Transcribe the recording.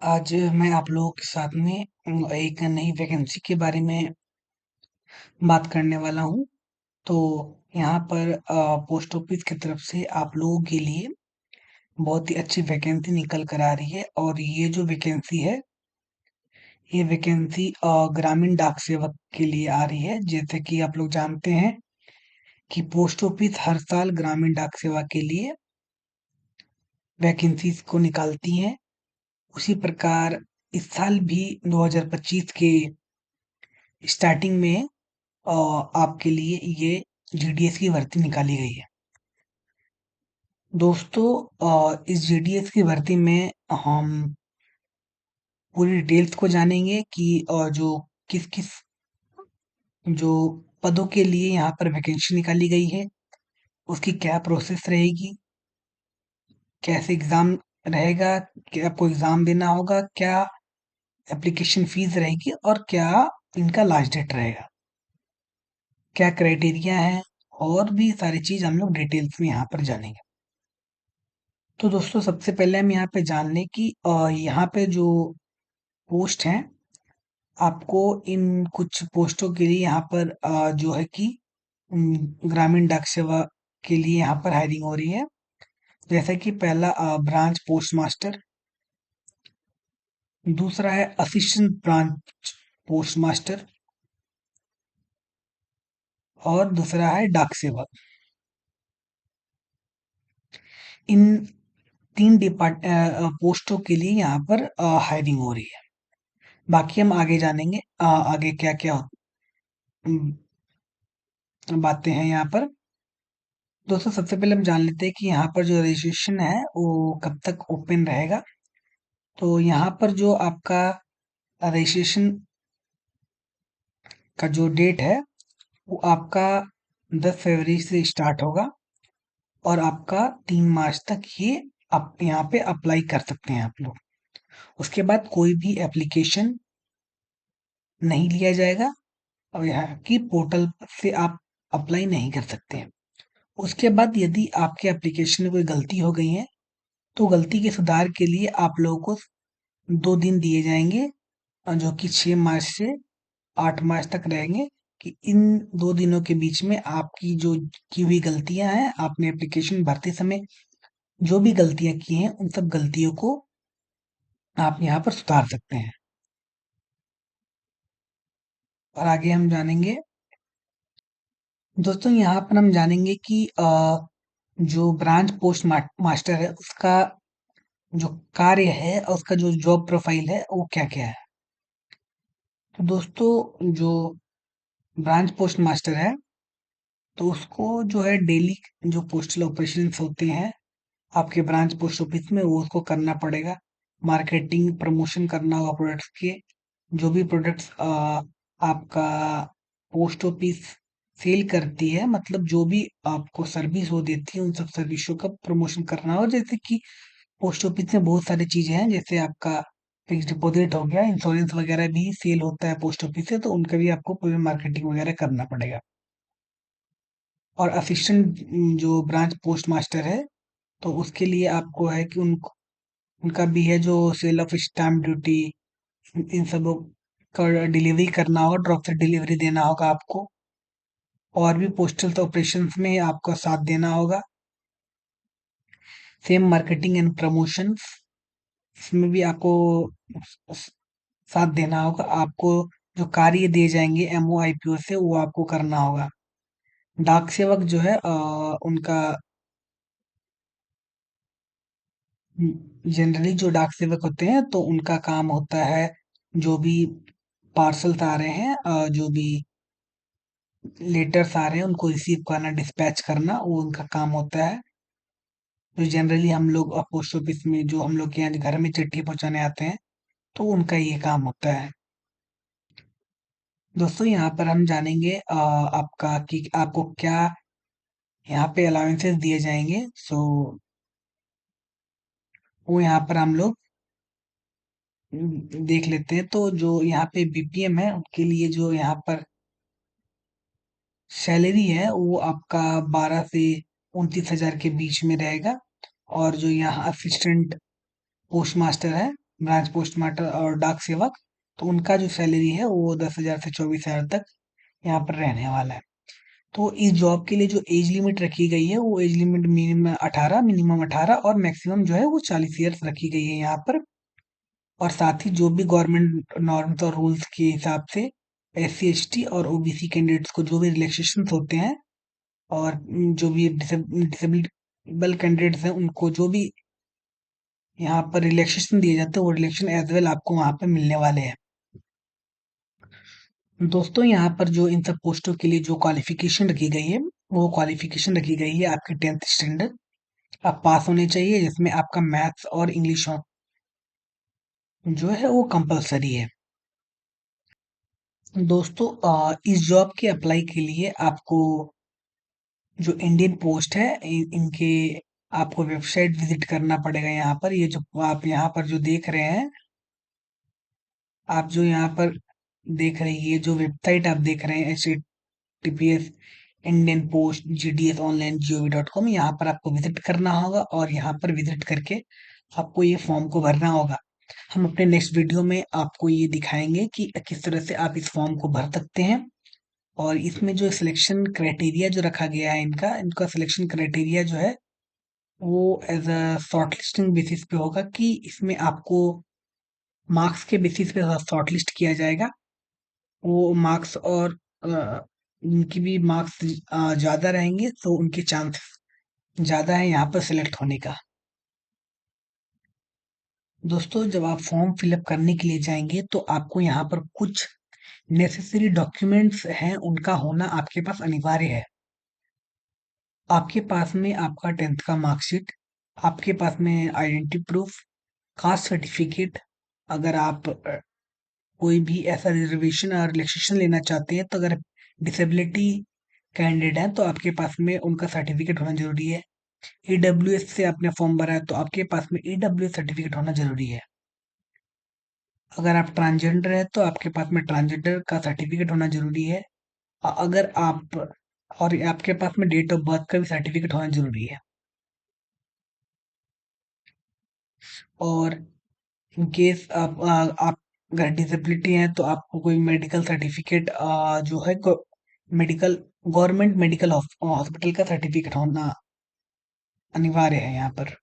आज मैं आप लोगों के साथ में एक नई वैकेंसी के बारे में बात करने वाला हूँ। तो यहाँ पर पोस्ट ऑफिस की तरफ से आप लोगों के लिए बहुत ही अच्छी वैकेंसी निकल कर आ रही है और ये जो वैकेंसी है, ये वैकेंसी ग्रामीण डाक सेवक के लिए आ रही है। जैसे कि आप लोग जानते हैं कि पोस्ट ऑफिस हर साल ग्रामीण डाक सेवा के लिए वैकेंसीज को निकालती हैं। उसी प्रकार इस साल भी 2025 के स्टार्टिंग में आपके लिए ये जीडीएस की भर्ती निकाली गई है। दोस्तों, इस जीडीएस की भर्ती में हम पूरी डिटेल्स को जानेंगे कि जो किस किस जो पदों के लिए यहाँ पर वैकेंसी निकाली गई है, उसकी क्या प्रोसेस रहेगी, कैसे एग्जाम रहेगा, क्या आपको एग्जाम देना होगा, क्या एप्लीकेशन फीस रहेगी और क्या इनका लास्ट डेट रहेगा, क्या क्राइटेरिया है और भी सारी चीज हम लोग डिटेल्स में यहाँ पर जानेंगे। तो दोस्तों, सबसे पहले हम यहाँ पे जान लें कि यहाँ पे जो पोस्ट हैं, आपको इन कुछ पोस्टों के लिए यहाँ पर जो है कि ग्रामीण डाक सेवा के लिए यहाँ पर हायरिंग हो रही है। जैसे कि पहला ब्रांच पोस्ट मास्टर, दूसरा है असिस्टेंट ब्रांच पोस्ट मास्टर और दूसरा है डाक सेवक। इन तीन पोस्टों के लिए यहाँ पर हायरिंग हो रही है। बाकी हम आगे जानेंगे आगे क्या क्या बातें हैं यहाँ पर। दोस्तों, सबसे पहले हम जान लेते हैं कि यहाँ पर जो रजिस्ट्रेशन है वो कब तक ओपन रहेगा। तो यहाँ पर जो आपका रजिस्ट्रेशन का जो डेट है वो आपका 10 फरवरी से स्टार्ट होगा और आपका 3 मार्च तक ये आप यहाँ पे अप्लाई कर सकते हैं आप लोग। उसके बाद कोई भी एप्लीकेशन नहीं लिया जाएगा और यहाँ की पोर्टल से आप अप्लाई नहीं कर सकते हैं। उसके बाद यदि आपके एप्लीकेशन में कोई गलती हो गई है तो गलती के सुधार के लिए आप लोगों को 2 दिन दिए जाएंगे, जो कि 6 मार्च से 8 मार्च तक रहेंगे। कि इन 2 दिनों के बीच में आपकी जो की हुई गलतियां हैं, आपने एप्लीकेशन भरते समय जो भी गलतियां की हैं, उन सब गलतियों को आप यहाँ पर सुधार सकते हैं। और आगे हम जानेंगे दोस्तों, यहाँ पर हम जानेंगे कि जो ब्रांच पोस्ट मास्टर है उसका जो कार्य है और उसका जो जॉब प्रोफाइल है वो क्या क्या है। तो दोस्तों, जो ब्रांच पोस्ट मास्टर है तो उसको जो है डेली जो पोस्टल ऑपरेशंस होते हैं आपके ब्रांच पोस्ट ऑफिस में, वो उसको करना पड़ेगा। मार्केटिंग प्रमोशन करना होगा प्रोडक्ट्स के। जो भी प्रोडक्ट्स आपका पोस्ट ऑफिस सेल करती है, मतलब जो भी आपको सर्विस वो देती है, उन सब सर्विसों का प्रमोशन करना हो। जैसे कि पोस्ट ऑफिस में बहुत सारी चीजें हैं, जैसे आपका फिक्स डिपॉजिट हो गया, इंश्योरेंस वगैरह भी सेल होता है पोस्ट ऑफिस से, तो उनका भी आपको पूरी मार्केटिंग वगैरह करना पड़ेगा। और असिस्टेंट जो ब्रांच पोस्ट मास्टर है तो उसके लिए आपको है कि उनका भी है जो सेल ऑफ स्टैम्प ड्यूटी, इन सब का डिलीवरी करना होगा, ड्रॉप से डिलीवरी देना होगा आपको। और भी पोस्टल ऑपरेशंस में आपको साथ देना होगा। सेम मार्केटिंग एंड प्रमोशंस इसमें भी आपको स- साथ देना होगा। आपको जो कार्य दिए जाएंगे एमओआईपीओ से, वो आपको करना होगा। डाक सेवक जो है उनका जनरली जो डाक सेवक होते हैं तो उनका काम होता है जो भी पार्सल्स आ रहे हैं, जो भी लेटर्स आ रहे हैं उनको रिसीव करना, डिस्पैच करना, वो उनका काम होता है। जो जनरली हम लोग पोस्ट ऑफिस में जो हम लोग के यहाँ घर में चिट्ठी पहुंचाने आते हैं तो उनका ये काम होता है। दोस्तों, यहाँ पर हम जानेंगे आपका कि आपको क्या यहाँ पे अलाउंसेस दिए जाएंगे। सो वो यहाँ पर हम लोग देख लेते हैं। तो जो यहाँ पे बीपीएम है उनके लिए जो यहाँ पर सैलरी है वो आपका 12 से 29 हजार के बीच में रहेगा। और जो यहाँ असिस्टेंट पोस्ट मास्टर है ब्रांच पोस्ट मास्टर और डाक सेवक, तो उनका जो सैलरी है वो 10,000 से 24,000 तक यहाँ पर रहने वाला है। तो इस जॉब के लिए जो एज लिमिट रखी गई है वो एज लिमिट मिनिमम 18 और मैक्सिमम जो है वो 40 ईयर्स रखी गई है यहाँ पर। और साथ ही जो भी गवर्नमेंट नॉर्म्स और रूल्स के हिसाब से SC ST और OBC कैंडिडेट्स को जो भी रिलैक्सेशन होते हैं, और जो भी डिसेबल कैंडिडेट्स हैं उनको जो भी यहाँ पर रिलैक्सेशन दिए जाते हैं वो रिलैक्सेशन एज वेल आपको वहाँ पे मिलने वाले हैं। दोस्तों यहाँ पर जो इन सब पोस्टों के लिए जो क्वालिफिकेशन रखी गई है वो क्वालिफिकेशन रखी गई है आपके 10th स्टैंडर्ड आप पास होने चाहिए, जिसमें आपका मैथ्स और इंग्लिश जो है वो कंपलसरी है। दोस्तों इस जॉब के अप्लाई के लिए आपको जो इंडियन पोस्ट है इनके आपको वेबसाइट विजिट करना पड़ेगा। यहाँ पर ये जो आप यहाँ पर जो देख रहे हैं, आप जो यहाँ पर देख रहे हैं, ये जो वेबसाइट आप देख रहे हैं HTTPS Indian post GDS online gov.com, यहाँ पर आपको विजिट करना होगा और यहाँ पर विजिट करके आपको ये फॉर्म को भरना होगा। हम अपने नेक्स्ट वीडियो में आपको ये दिखाएंगे कि किस तरह से आप इस फॉर्म को भर सकते हैं। और इसमें जो सिलेक्शन क्राइटेरिया जो रखा गया है, इनका इनका सिलेक्शन क्राइटेरिया जो है वो एज अ शॉर्टलिस्टिंग बेसिस पे होगा, कि इसमें आपको मार्क्स के बेसिस पे शॉर्टलिस्ट किया जाएगा। वो मार्क्स और उनकी भी मार्क्स ज़्यादा रहेंगे तो उनके चांस ज़्यादा है यहाँ पर सिलेक्ट होने का। दोस्तों जब आप फॉर्म फिलअप करने के लिए जाएंगे तो आपको यहाँ पर कुछ नेसेसरी डॉक्यूमेंट्स हैं उनका होना आपके पास अनिवार्य है। आपके पास में आपका 10th का मार्कशीट, आपके पास में आइडेंटिटी प्रूफ, कास्ट सर्टिफिकेट, अगर आप कोई भी ऐसा रिजर्वेशन और रिलैक्सेशन लेना चाहते हैं, तो अगर डिसेबिलिटी कैंडिडेट है तो आपके पास में उनका सर्टिफिकेट होना जरूरी है। EWS से आपने फॉर्म भरा है तो आपके पास में EWS सर्टिफिकेट होना जरूरी है। अगर आप ट्रांसजेंडर है तो आपके पास में ट्रांसजेंडर का सर्टिफिकेट होना जरूरी है। अगर आप और आपके पास में डेट ऑफ बर्थ का भी सर्टिफिकेट होना जरूरी है। और इन केस आप अगर डिसेबिलिटी है तो आपको कोई मेडिकल सर्टिफिकेट जो है मेडिकल गवर्नमेंट मेडिकल हॉस्पिटल का सर्टिफिकेट होना अनिवार्य है यहाँ पर।